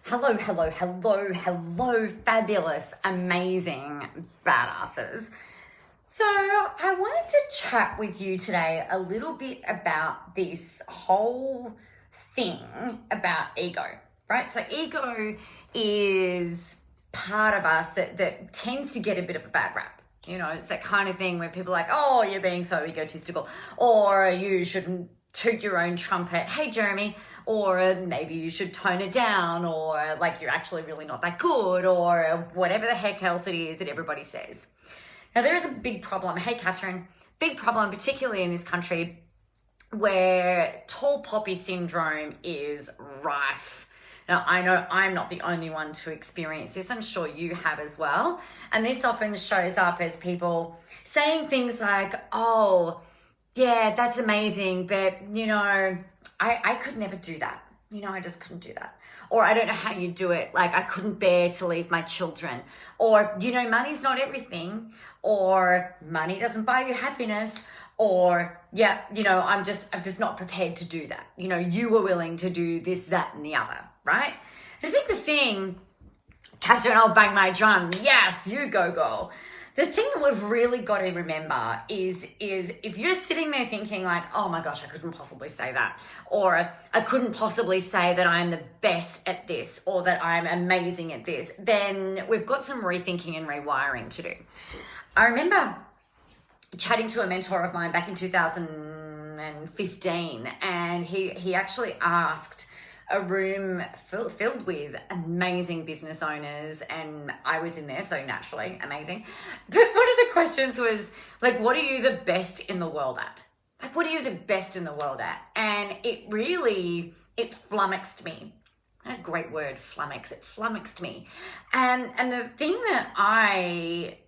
Hello, hello, hello, hello, fabulous, amazing badasses. So, I wanted to chat with you today a little bit about this whole thing about ego, right? So, ego is part of us that tends to get a bit of a bad rap. You know, it's that kind of thing where people are like, oh, you're being so egotistical, or you shouldn't toot your own trumpet, hey Jeremy, or maybe you should tone it down, or like you're actually really not that good, or whatever the heck else it is that everybody says. Now there is a big problem, hey Catherine, big problem particularly in this country where tall poppy syndrome is rife. Now, I know I'm not the only one to experience this. I'm sure you have as well. And this often shows up as people saying things like, oh, yeah, that's amazing, but, I could never do that. I just couldn't do that. Or I don't know how you do it. Like, I couldn't bear to leave my children. Or, money's not everything. Or money doesn't buy you happiness. Or, I'm just not prepared to do that. You were willing to do this, that, and the other, right? And I think the thing, Catherine, I'll bang my drum. Yes, you go, girl. The thing that we've really got to remember is if you're sitting there thinking like, oh my gosh, I couldn't possibly say that, or I couldn't possibly say that I'm the best at this, or that I'm amazing at this, then we've got some rethinking and rewiring to do. I remember chatting to a mentor of mine back in 2015, and he actually asked a room filled with amazing business owners, and I was in there, so naturally amazing. But one of the questions was like, what are you the best in the world at? Like, what are you the best in the world at? And it flummoxed me. A great word, flummox. It flummoxed me. And the thing that I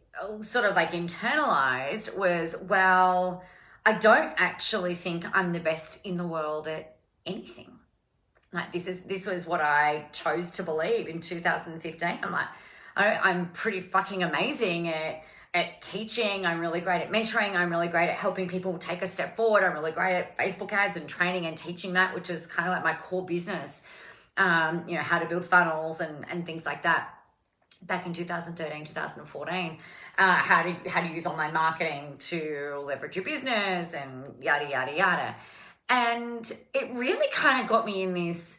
sort of like internalized was, well, I don't actually think I'm the best in the world at anything. Like this was what I chose to believe in 2015. I'm like, I'm pretty fucking amazing at teaching. I'm really great at mentoring. I'm really great at helping people take a step forward. I'm really great at Facebook ads and training and teaching that, which is kind of like my core business. How to build funnels and things like that. Back in 2013, 2014, how to use online marketing to leverage your business and yada, yada, yada. And it really kind of got me in this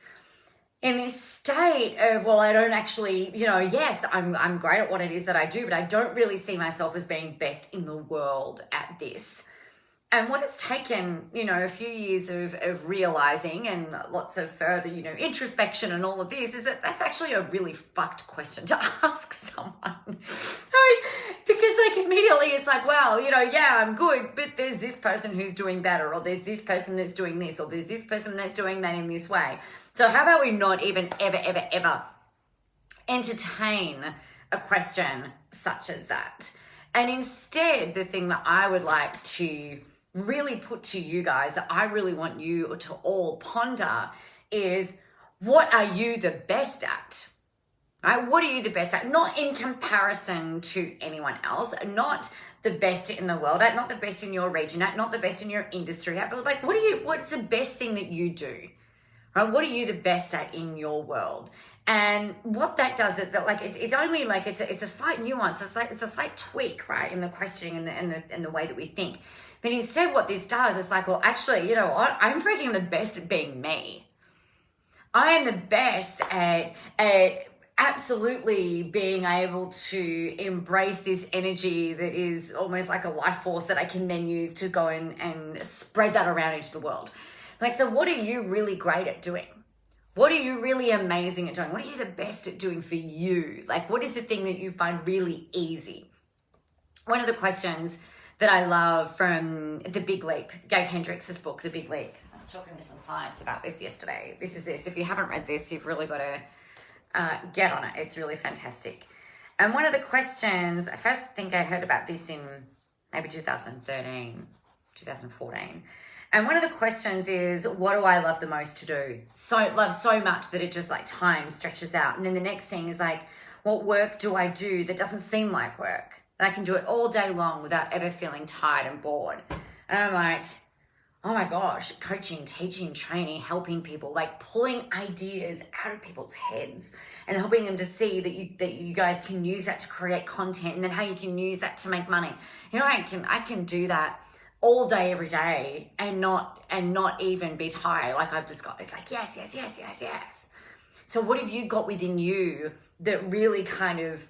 state of, well, I don't actually, yes, I'm great at what it is that I do, but I don't really see myself as being best in the world at this. And what it's taken, a few years of realizing and lots of further, introspection and all of this is that that's actually a really fucked question to ask someone. Because like immediately it's like, well, yeah, I'm good, but there's this person who's doing better, or there's this person that's doing this, or there's this person that's doing that in this way. So how about we not even ever entertain a question such as that? And instead, the thing that I would like to really put to you guys, that I really want you to all ponder, is what are you the best at? Right? What are you the best at? Not in comparison to anyone else, not the best in the world at, not the best in your region at, not the best in your industry at, but like what's the best thing that you do? Right? What are you the best at in your world? And what that does, that like it's only like it's a slight nuance, it's a slight tweak, right, in the questioning and the way that we think. But instead, what this does is like, well, actually, you know what? I'm freaking the best at being me. I am the best at absolutely being able to embrace this energy that is almost like a life force that I can then use to go and spread that around into the world. Like, so what are you really great at doing? What are you really amazing at doing? What are you the best at doing for you? Like, what is the thing that you find really easy? One of the questions that I love from The Big Leap, Gay Hendricks' book, The Big Leap. I was talking to some clients about this yesterday. This is this. If you haven't read this, you've really got to get on it. It's really fantastic. And one of the questions, I first think I heard about this in maybe 2013, 2014. And one of the questions is, what do I love the most to do? Love so much that it just like time stretches out. And then the next thing is like, what work do I do that doesn't seem like work? And I can do it all day long without ever feeling tired and bored. And I'm like, oh my gosh, coaching, teaching, training, helping people, like pulling ideas out of people's heads and helping them to see that you guys can use that to create content, and then how you can use that to make money. You know, I can do that all day, every day, and not even be tired. Like I've just got, it's like, yes, yes, yes, yes, yes. So what have you got within you that really kind of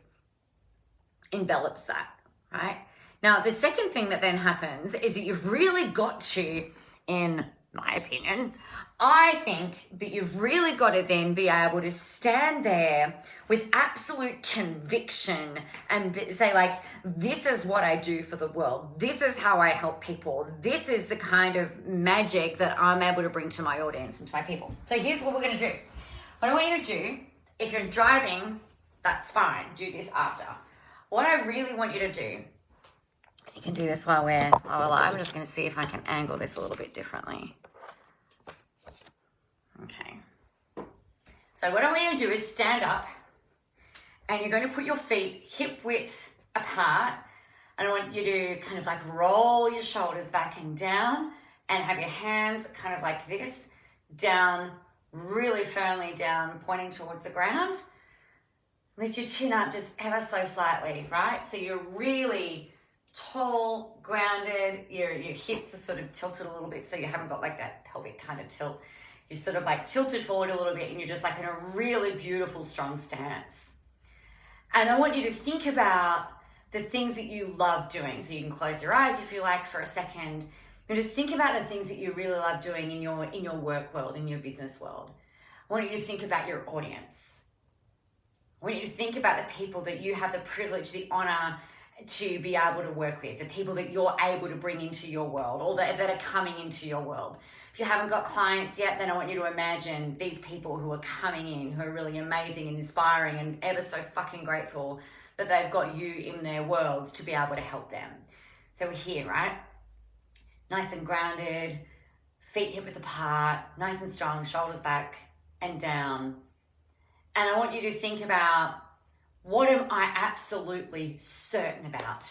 envelops that, right? Now, the second thing that then happens is that you've really got to, in my opinion, I think that you've really got to then be able to stand there with absolute conviction and say, like, this is what I do for the world. This is how I help people. This is the kind of magic that I'm able to bring to my audience and to my people. So here's what we're going to do. What I want you to do, if you're driving, that's fine. Do this after. What I really want you to do, you can do this while we're live. I'm just going to see if I can angle this a little bit differently. Okay. So what I want you to do is stand up, and you're going to put your feet hip width apart, and I want you to kind of like roll your shoulders back and down, and have your hands kind of like this, down, really firmly down, pointing towards the ground. Lift your chin up just ever so slightly, right? So you're really tall, grounded, your hips are sort of tilted a little bit, so you haven't got like that pelvic kind of tilt. You're sort of like tilted forward a little bit, and you're just like in a really beautiful, strong stance. And I want you to think about the things that you love doing. So you can close your eyes if you like for a second, and just think about the things that you really love doing in your work world, in your business world. I want you to think about your audience. I want you to think about the people that you have the privilege, the honor to be able to work with, the people that you're able to bring into your world, or that are coming into your world. If you haven't got clients yet, then I want you to imagine these people who are coming in, who are really amazing and inspiring and ever so fucking grateful that they've got you in their worlds to be able to help them. So we're here, right? Nice and grounded, feet hip width apart, nice and strong, shoulders back and down. And I want you to think about, what am I absolutely certain about?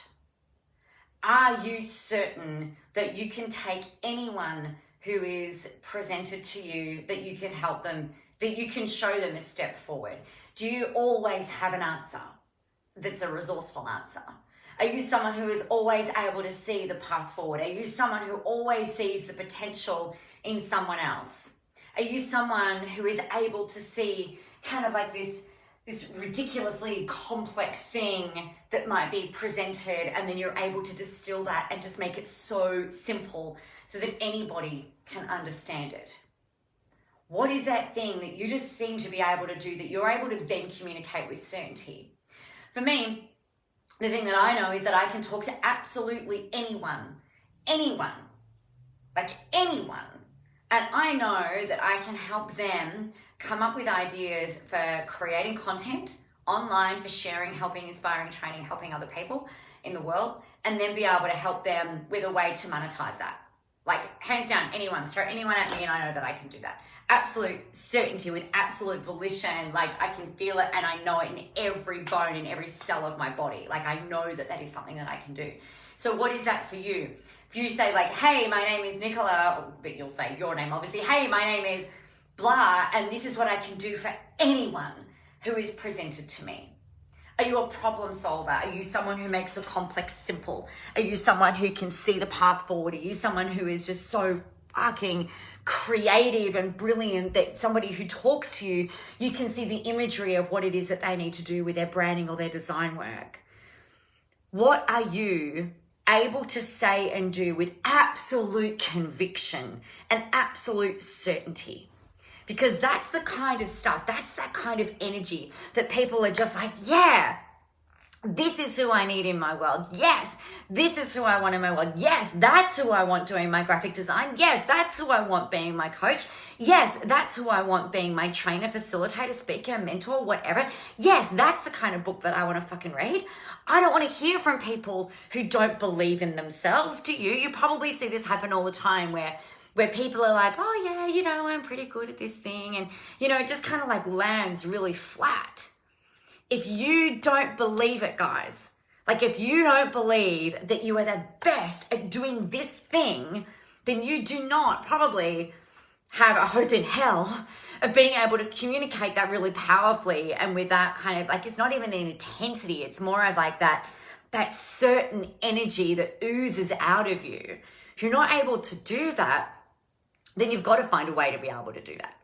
Are you certain that you can take anyone who is presented to you, that you can help them, that you can show them a step forward? Do you always have an answer that's a resourceful answer? Are you someone who is always able to see the path forward? Are you someone who always sees the potential in someone else? Are you someone who is able to see kind of like this ridiculously complex thing that might be presented, and then you're able to distill that and just make it so simple so that anybody can understand it? What is that thing that you just seem to be able to do that you're able to then communicate with certainty? For me, the thing that I know is that I can talk to absolutely anyone, like anyone. And I know that I can help them come up with ideas for creating content online, for sharing, helping, inspiring, training, helping other people in the world, and then be able to help them with a way to monetize that. Like, hands down, anyone, throw anyone at me and I know that I can do that. Absolute certainty, with absolute volition. Like, I can feel it and I know it in every bone, in every cell of my body. Like, I know that that is something that I can do. So what is that for you? If you say like, hey, my name is Nicola, but you'll say your name obviously, hey, my name is blah, and this is what I can do for anyone who is presented to me. Are you a problem solver? Are you someone who makes the complex simple? Are you someone who can see the path forward? Are you someone who is just so fucking creative and brilliant that somebody who talks to you, you can see the imagery of what it is that they need to do with their branding or their design work? What are you able to say and do with absolute conviction and absolute certainty? Because that's the kind of stuff, that's that kind of energy that people are just like, yeah, this is who I need in my world. Yes, this is who I want in my world. Yes, that's who I want doing my graphic design. Yes, that's who I want being my coach. Yes, that's who I want being my trainer, facilitator, speaker, mentor, whatever. Yes, that's the kind of book that I want to fucking read. I don't want to hear from people who don't believe in themselves. Do you? You probably see this happen all the time where people are like, oh yeah, you know, I'm pretty good at this thing. And, you know, it just kind of like lands really flat. If you don't believe it, guys, like if you don't believe that you are the best at doing this thing, then you do not probably have a hope in hell of being able to communicate that really powerfully and with that kind of, like, it's not even an intensity, it's more of like that certain energy that oozes out of you. If you're not able to do that, then you've got to find a way to be able to do that.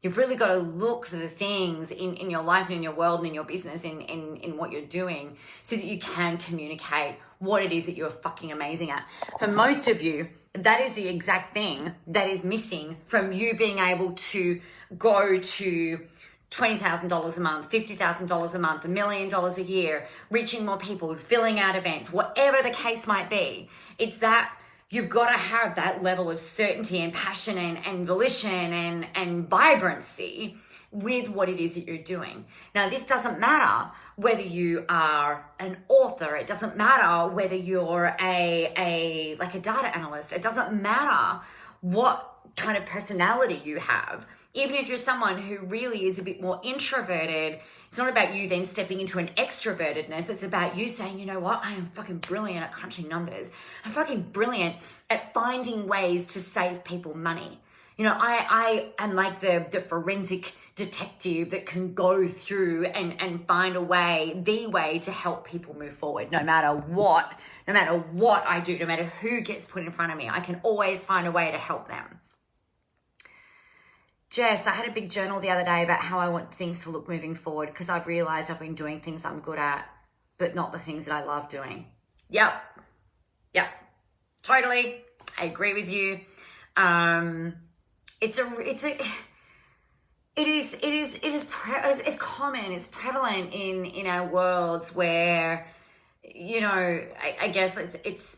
You've really got to look for the things in your life and in your world and in your business, in what you're doing, so that you can communicate what it is that you're fucking amazing at. For most of you, that is the exact thing that is missing from you being able to go to $20,000 a month, $50,000 a month, $1 million a year, reaching more people, filling out events, whatever the case might be. It's that you've got to have that level of certainty and passion and volition and vibrancy with what it is that you're doing. Now, this doesn't matter whether you are an author. It doesn't matter whether you're a data analyst. It doesn't matter what kind of personality you have. Even if you're someone who really is a bit more introverted, it's not about you then stepping into an extrovertedness. It's about you saying, you know what? I am fucking brilliant at crunching numbers. I'm fucking brilliant at finding ways to save people money. You know, I am like the forensic detective that can go through and find the way to help people move forward, no matter what I do, no matter who gets put in front of me. I can always find a way to help them. Jess, I had a big journal the other day about how I want things to look moving forward, because I've realized I've been doing things I'm good at, but not the things that I love doing. Yep. Totally. I agree with you. It's common. It's prevalent in our worlds where, you know, I guess it's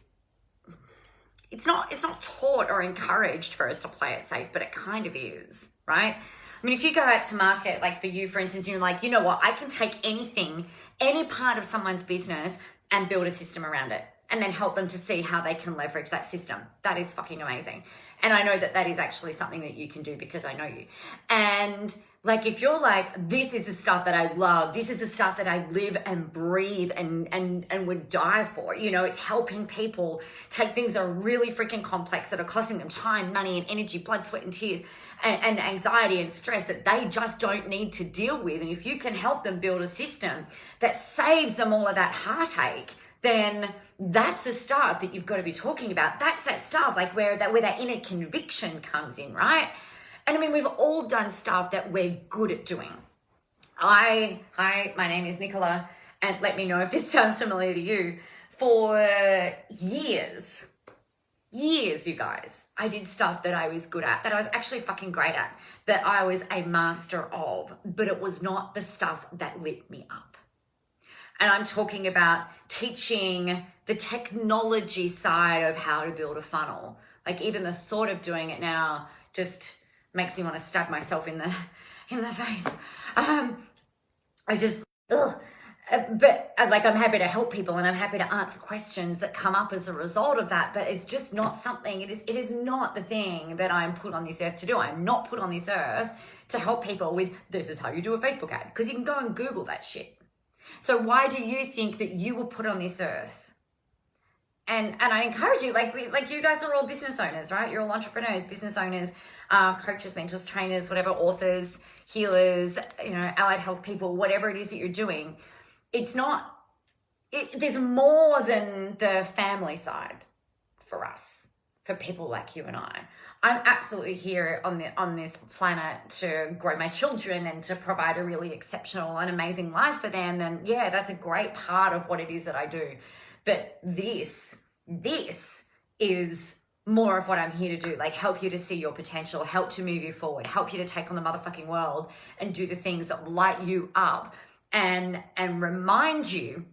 not taught or encouraged for us to play it safe, but it kind of is, right? I mean, if you go out to market, like for you, for instance, you're like, you know what, I can take anything, any part of someone's business and build a system around it and then help them to see how they can leverage that system. That is fucking amazing. And I know that is actually something that you can do because I know you. And like, if you're like, this is the stuff that I love, this is the stuff that I live and breathe and would die for, you know, it's helping people take things that are really freaking complex, that are costing them time, money, and energy, blood, sweat, and tears, and anxiety and stress that they just don't need to deal with. And if you can help them build a system that saves them all of that heartache, then that's the stuff that you've got to be talking about. That's that stuff like where that inner conviction comes in, right? And I mean, we've all done stuff that we're good at doing. Hi, my name is Nicola, and let me know if this sounds familiar to you. For years, you guys, I did stuff that I was good at, that I was actually fucking great at, that I was a master of, but it was not the stuff that lit me up. And I'm talking about teaching the technology side of how to build a funnel. Like, even the thought of doing it now just makes me want to stab myself in the face. But like, I'm happy to help people and I'm happy to answer questions that come up as a result of that. But it's just not something, it is not the thing that I'm put on this earth to do. I'm not put on this earth to help people with, this is how you do a Facebook ad. Because you can go and Google that shit. So why do you think that you were put on this earth? And I encourage you, like you guys are all business owners, right? You're all entrepreneurs, business owners, coaches, mentors, trainers, whatever, authors, healers, you know, allied health people, whatever it is that you're doing. There's more than the family side for us, for people like you and I. I'm absolutely here on this planet to grow my children and to provide a really exceptional and amazing life for them. And yeah, that's a great part of what it is that I do. But this is more of what I'm here to do, like help you to see your potential, help to move you forward, help you to take on the motherfucking world and do the things that light you up and remind you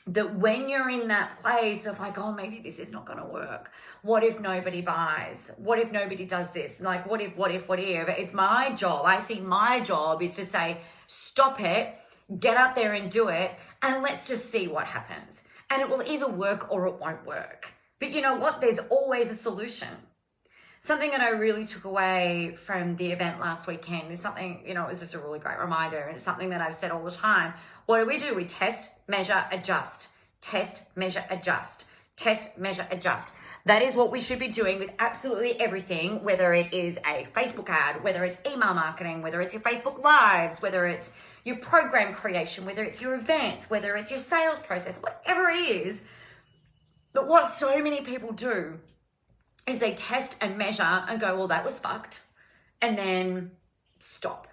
that when you're in that place of like, oh, maybe this is not going to work. What if nobody buys? What if nobody does this? Like, what if? It's my job. I see my job is to say, stop it, get out there and do it, and let's just see what happens. And it will either work or it won't work. But you know what? There's always a solution. Something that I really took away from the event last weekend is something, you know, it was just a really great reminder. And it's something that I've said all the time. What do? We test, measure, adjust. Test, measure, adjust. Test, measure, adjust. That is what we should be doing with absolutely everything, whether it is a Facebook ad, whether it's email marketing, whether it's your Facebook Lives, whether it's your program creation, whether it's your events, whether it's your sales process, whatever it is. But what so many people do is they test and measure and go, well, that was fucked, and then stop,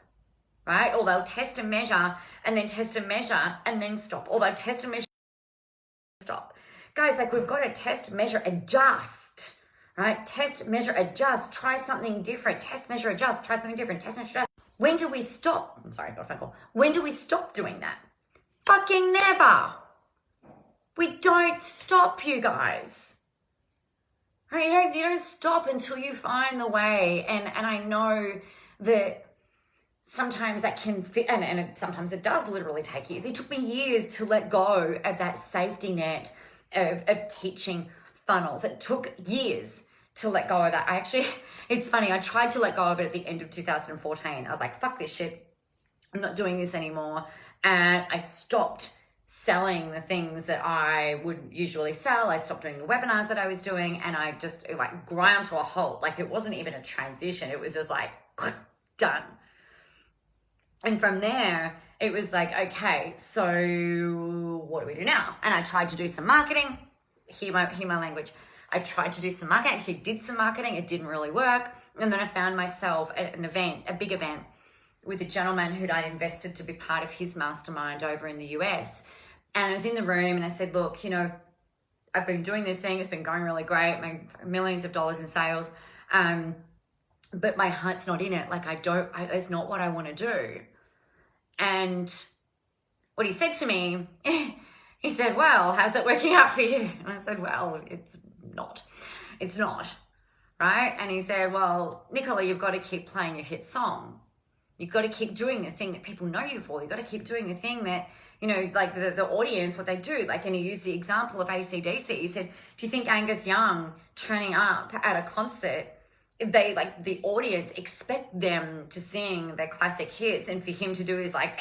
right? Or they'll test and measure and then test and measure and then stop. Or they'll test and measure and stop. Guys, like, we've got to test, measure, adjust, right? Test, measure, adjust. Try something different. Test, measure, adjust. Try something different. Test, measure, adjust. When do we stop? I'm sorry, I got a phone call. When do we stop doing that? Fucking never. We don't stop, you guys. Right? You don't stop until you find the way. And I know that sometimes that can fit, and sometimes it does literally take years. It took me years to let go of that safety net of teaching funnels. It took years to let go of that. It's funny, I tried to let go of it at the end of 2014. I was like, fuck this shit. I'm not doing this anymore. And I stopped selling the things that I would usually sell. I stopped doing the webinars that I was doing, and I just ground to a halt. Like, it wasn't even a transition. It was just like, done. And from there, it was like, okay, so what do we do now? And I tried to do some marketing. Hear my language. I tried to do some marketing. Actually did some marketing. It didn't really work. And then I found myself at an event, a big event, with a gentleman who'd I'd invested to be part of his mastermind over in the US. And I was in the room and I said, look, I've been doing this thing. It's been going really great. I made millions of dollars in sales. But my heart's not in it. Like, it's not what I want to do. And what he said to me, he said, well, how's that working out for you? And I said, well, it's not, right? And he said, well, Nicola, you've got to keep playing your hit song. You've got to keep doing the thing that people know you for. You've got to keep doing the thing that, like the audience, what they do. Like, and he used the example of AC/DC. He said, do you think Angus Young turning up at a concert, the audience expect them to sing their classic hits, and for him to do his a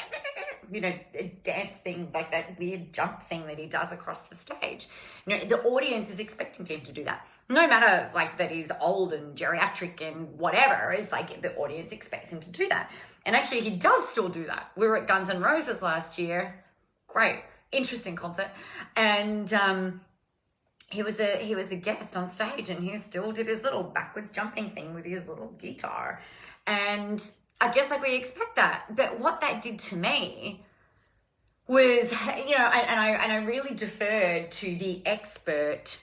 dance thing, like that weird jump thing that he does across the stage? The audience is expecting him to do that. No matter that he's old and geriatric and whatever, it's like the audience expects him to do that. And actually, he does still do that. We were at Guns N' Roses last year. Great, interesting concert. And he was a guest on stage, and he still did his little backwards jumping thing with his little guitar. And I guess we expect that. But what that did to me was, and I really deferred to the expert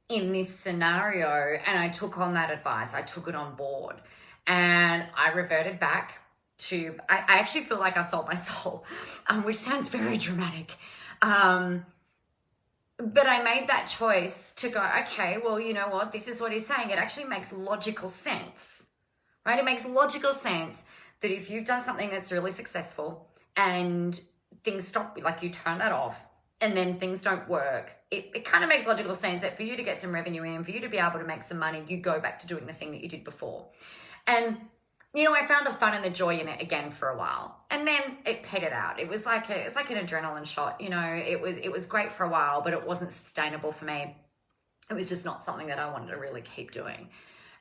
in this scenario, and I took on that advice. I took it on board, and I reverted back to, I actually feel like I sold my soul, which sounds very dramatic. But I made that choice to go, okay, well, you know what? This is what he's saying. It actually makes logical sense, right? It makes logical sense that if you've done something that's really successful and things stop, you turn that off, and then things don't work, it kind of makes logical sense that for you to get some revenue in, for you to be able to make some money, you go back to doing the thing that you did before. And I found the fun and the joy in it again for a while, and then it petered out. It was like an adrenaline shot. It was great for a while, but it wasn't sustainable for me. It was just not something that I wanted to really keep doing.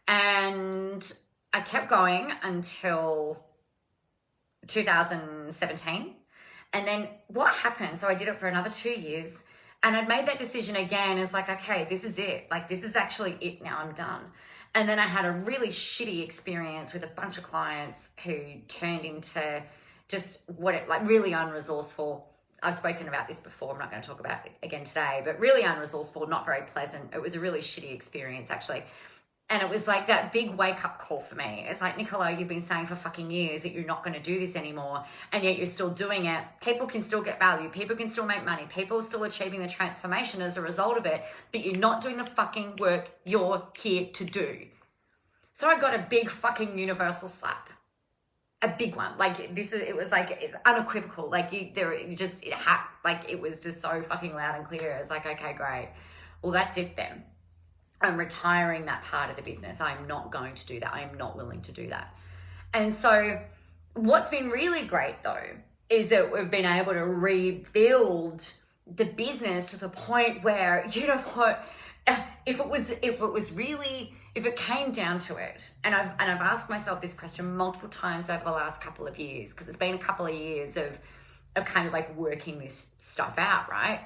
And I kept going until 2017. And then what happened? So I did it for another 2 years, and I'd made that decision again. It's like, okay, this is it. This is actually it now. I'm done. And then I had a really shitty experience with a bunch of clients who turned into just really unresourceful. I've spoken about this before. I'm not going to talk about it again today, but really unresourceful, not very pleasant. It was a really shitty experience, actually. And it was like that big wake-up call for me. It's like, Nicola, you've been saying for fucking years that you're not going to do this anymore, and yet you're still doing it. People can still get value. People can still make money. People are still achieving the transformation as a result of it, but you're not doing the fucking work you're here to do. So I got a big fucking universal slap. A big one. It was it's unequivocal. It was just so fucking loud and clear. It's like, okay, great. Well, that's it then. I'm retiring that part of the business. I'm not going to do that. I'm not willing to do that. And so what's been really great though, is that we've been able to rebuild the business to the point where, you know what, if it came down to it, and I've asked myself this question multiple times over the last couple of years, because it's been a couple of years of kind of like working this stuff out, right?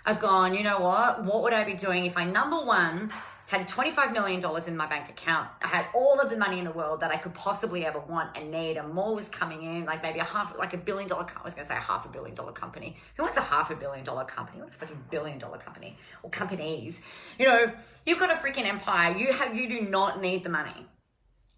I've gone, you know what would I be doing if I, number one, had $25 million in my bank account. I had all of the money in the world that I could possibly ever want and need, and more was coming in, like maybe $500 million, I was going to say $500 million company. Who wants a $500 million company? What a freaking $1 billion company or companies? You know, you've got a freaking empire. You do not need the money.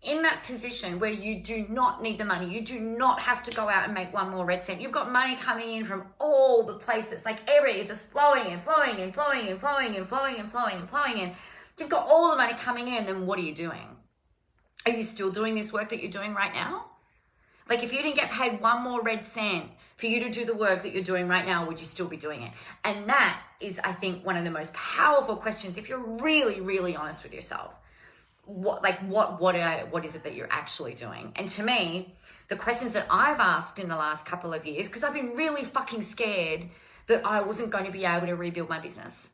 In that position where you do not need the money, you do not have to go out and make one more red cent. You've got money coming in from all the places, like everything is just flowing and flowing and flowing and flowing and flowing and flowing and flowing in. You've got all the money coming in, then what are you doing? Are you still doing this work that you're doing right now? Like if you didn't get paid one more red cent for you to do the work that you're doing right now, would you still be doing it? And that is, I think, one of the most powerful questions if you're really, really honest with yourself. What is it that you're actually doing? And to me, the questions that I've asked in the last couple of years, because I've been really fucking scared that I wasn't going to be able to rebuild my business.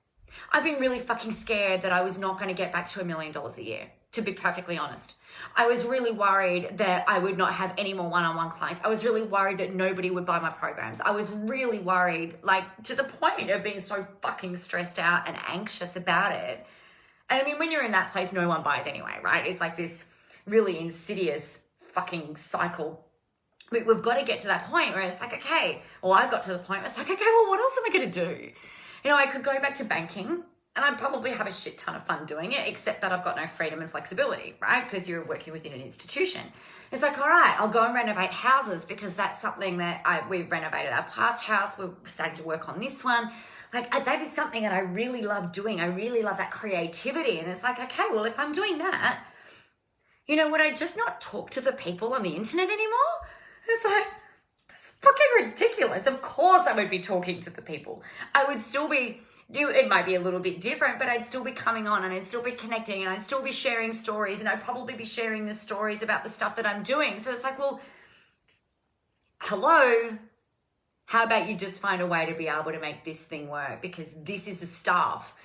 I've been really fucking scared that I was not going to get back to $1 million a year, to be perfectly honest. I was really worried that I would not have any more one-on-one clients. I was really worried that nobody would buy my programs. I was really worried, like to the point of being so fucking stressed out and anxious about it. And I mean, when you're in that place, no one buys anyway, right? It's like this really insidious fucking cycle. We've got to get to that point where it's like, okay, well, I got to the point where it's like, okay, well, what else am I going to do? You know, I could go back to banking and I'd probably have a shit ton of fun doing it, except that I've got no freedom and flexibility, right? Because you're working within an institution. It's like, all right, I'll go and renovate houses because that's something that we've renovated our past house. We're starting to work on this one. Like that is something that I really love doing. I really love that creativity. And it's like, okay, well, if I'm doing that, you know, would I just not talk to the people on the internet anymore? It's like, that's fucking ridiculous. Of course I would be talking to the people. I would still be, it might be a little bit different, but I'd still be coming on and I'd still be connecting and I'd still be sharing stories and I'd probably be sharing the stories about the stuff that I'm doing. So it's like, well, hello. How about you just find a way to be able to make this thing work? Because this is the stuff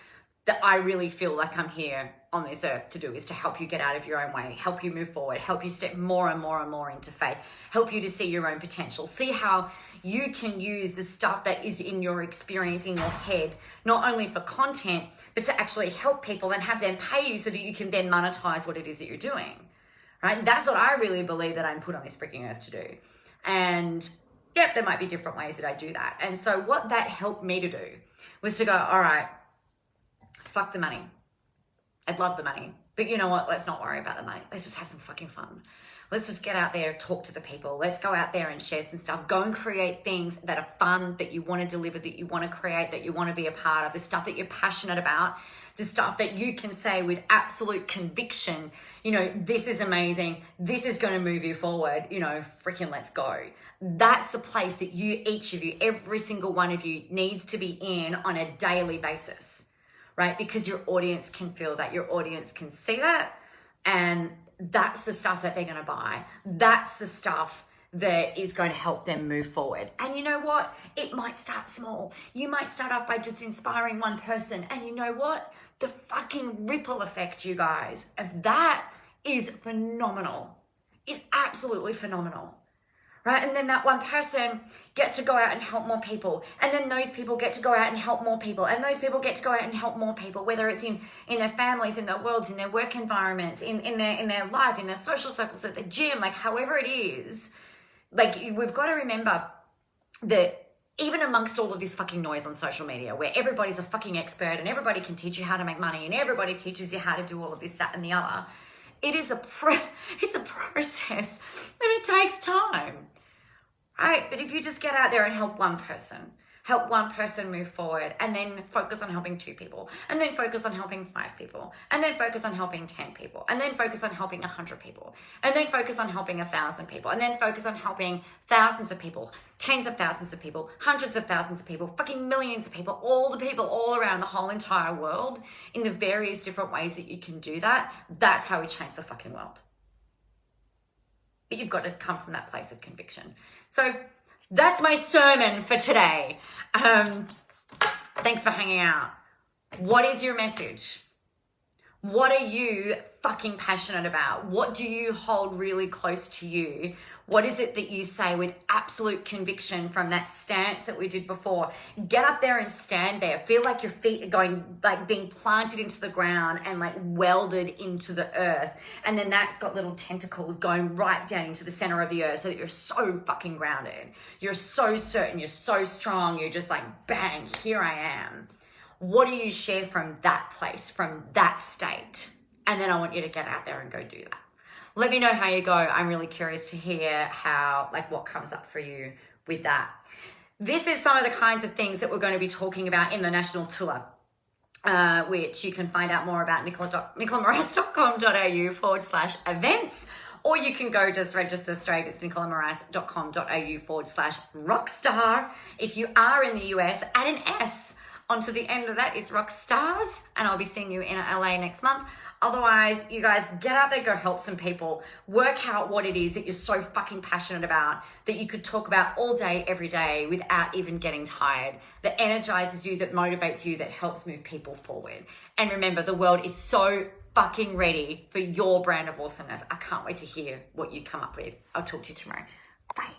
that I really feel like I'm here on this earth to do, is to help you get out of your own way, help you move forward, help you step more and more and more into faith, help you to see your own potential, see how you can use the stuff that is in your experience, in your head, not only for content, but to actually help people and have them pay you so that you can then monetize what it is that you're doing, right? That's what I really believe that I'm put on this freaking earth to do. And yep, there might be different ways that I do that. And so what that helped me to do was to go, all right, fuck the money. I'd love the money. But you know what? Let's not worry about the money. Let's just have some fucking fun. Let's just get out there, talk to the people. Let's go out there and share some stuff. Go and create things that are fun, that you want to deliver, that you want to create, that you want to be a part of, the stuff that you're passionate about, the stuff that you can say with absolute conviction, you know, this is amazing. This is going to move you forward. You know, freaking let's go. That's the place that you, each of you, every single one of you needs to be in on a daily basis, right? Because your audience can feel that, your audience can see that, and that's the stuff that they're going to buy. That's the stuff that is going to help them move forward. And you know what? It might start small. You might start off by just inspiring one person. And you know what? The fucking ripple effect, you guys, of that is phenomenal. It's absolutely phenomenal. Right? And then that one person gets to go out and help more people. And then those people get to go out and help more people. And those people get to go out and help more people, whether it's in their families, in their worlds, in their work environments, in their life, in their social circles, at the gym, like however it is. Like we've got to remember that even amongst all of this fucking noise on social media where everybody's a fucking expert and everybody can teach you how to make money and everybody teaches you how to do all of this, that, and the other, it's a process and it takes time. Right? But if you just get out there and help one person move forward, and then focus on helping 2 people, and then focus on helping 5 people, and then focus on helping 10 people, and then focus on helping 100 people, and then focus on helping 1,000 people, and then focus on helping thousands of people, tens of thousands of people, hundreds of thousands of people, fucking millions of people, all the people all around the whole entire world in the various different ways that you can do that. That's how we change the fucking world. But you've got to come from that place of conviction. So that's my sermon for today. Thanks for hanging out. What is your message? What are you fucking passionate about? What do you hold really close to you? What is it that you say with absolute conviction from that stance that we did before? Get up there and stand there. Feel like your feet are going, like being planted into the ground and like welded into the earth. And then that's got little tentacles going right down into the center of the earth so that you're so fucking grounded. You're so certain, you're so strong. You're just like, bang, here I am. What do you share from that place, from that state? And then I want you to get out there and go do that. Let me know how you go. I'm really curious to hear how, like, what comes up for you with that. This is some of the kinds of things that we're going to be talking about in the national tour, which you can find out more about nicolamorass.com.au/events, or you can go just register straight. It's nicolamorass.com.au/rockstar. If you are in the US, add an S onto the end of that. It's Rockstars, and I'll be seeing you in LA next month. Otherwise, you guys get out there, go help some people, work out what it is that you're so fucking passionate about that you could talk about all day, every day without even getting tired, that energizes you, that motivates you, that helps move people forward. And remember, the world is so fucking ready for your brand of awesomeness. I can't wait to hear what you come up with. I'll talk to you tomorrow. Bye.